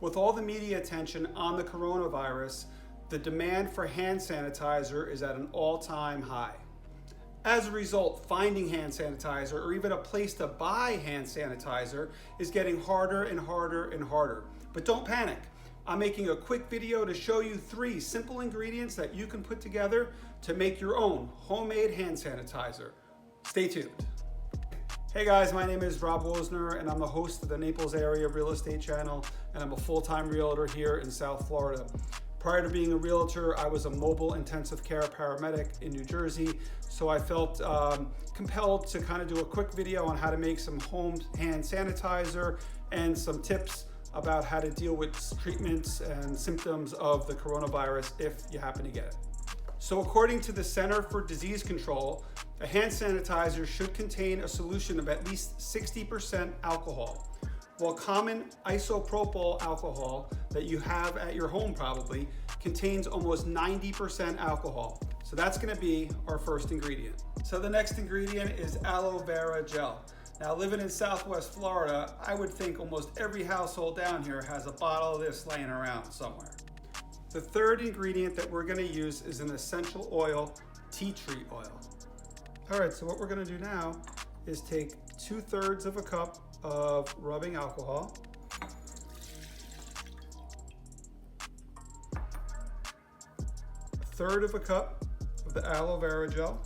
With all the media attention on the coronavirus, the demand for hand sanitizer is at an all-time high. As a result, finding hand sanitizer or even a place to buy hand sanitizer is getting harder and harder and harder. But don't panic. I'm making a quick video to show you 3 simple ingredients that you can put together to make your own homemade hand sanitizer. Stay tuned. Hey guys, my name is Robert.Woessner and I'm the host of the Naples area real estate channel, and I'm a full-time realtor here in South Florida. Prior to being a realtor, I was a mobile intensive care paramedic in New Jersey, so I felt compelled to kind of do a quick video on how to make some home hand sanitizer and some tips about how to deal with treatments and symptoms of the coronavirus if you happen to get it. So according to the Center for Disease Control, a hand sanitizer should contain a solution of at least 60% alcohol. While common isopropyl alcohol that you have at your home probably contains almost 90% alcohol. So that's gonna be our first ingredient. So the next ingredient is Aloe Vera Gel. Now, living in Southwest Florida, I would think almost every household down here has a bottle of this laying around somewhere. The third ingredient that we're gonna use is an essential oil, tea tree oil. All right, so what we're gonna do now is take 2/3 of a cup of rubbing alcohol, a third of a cup of the aloe vera gel,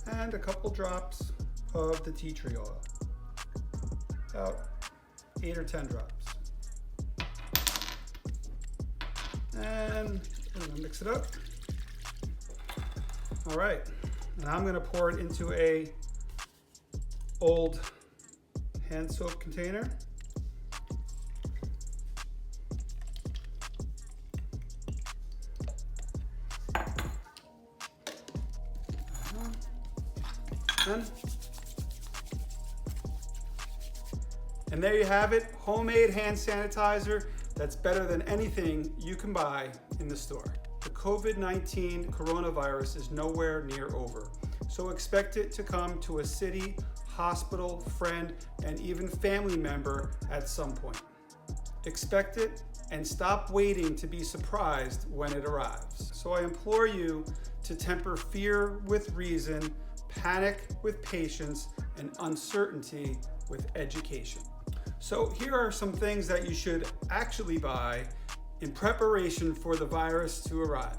and a couple drops of the tea tree oil, about 8 or 10 drops. And I'm gonna mix it up. All right, and I'm gonna pour it into a old hand soap container. And there you have it, homemade hand sanitizer that's better than anything you can buy in the store. The COVID-19 coronavirus is nowhere near over, so expect it to come to a city, hospital, friend, and even family member at some point. Expect it and stop waiting to be surprised when it arrives. So I implore you to temper fear with reason, panic with patience, and uncertainty with education. So here are some things that you should actually buy in preparation for the virus to arrive.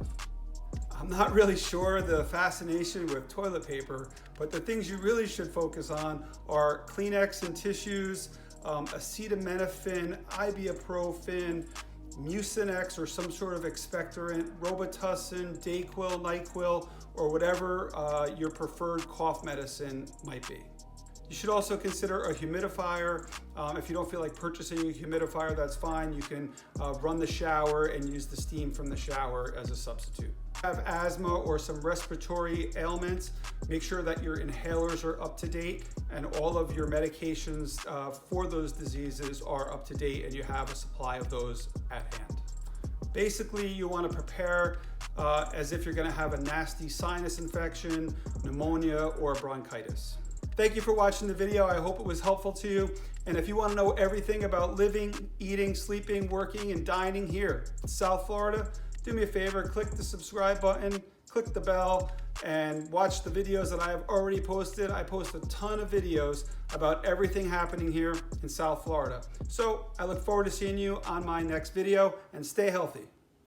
I'm not really sure the fascination with toilet paper, but the things you really should focus on are Kleenex and tissues, acetaminophen, ibuprofen, Mucinex or some sort of expectorant, Robitussin, Dayquil, NyQuil, or whatever your preferred cough medicine might be. You should also consider a humidifier. If you don't feel like purchasing a humidifier, that's fine. You can run the shower and use the steam from the shower as a substitute. If you have asthma or some respiratory ailments, make sure that your inhalers are up to date and all of your medications for those diseases are up to date and you have a supply of those at hand. Basically, you want to prepare as if you're going to have a nasty sinus infection, pneumonia, or bronchitis. Thank you for watching the video. I hope it was helpful to you. And if you want to know everything about living, eating, sleeping, working, and dining here in South Florida, do me a favor, click the subscribe button, click the bell, and watch the videos that I have already posted. I post a ton of videos about everything happening here in South Florida. So I look forward to seeing you on my next video, and stay healthy.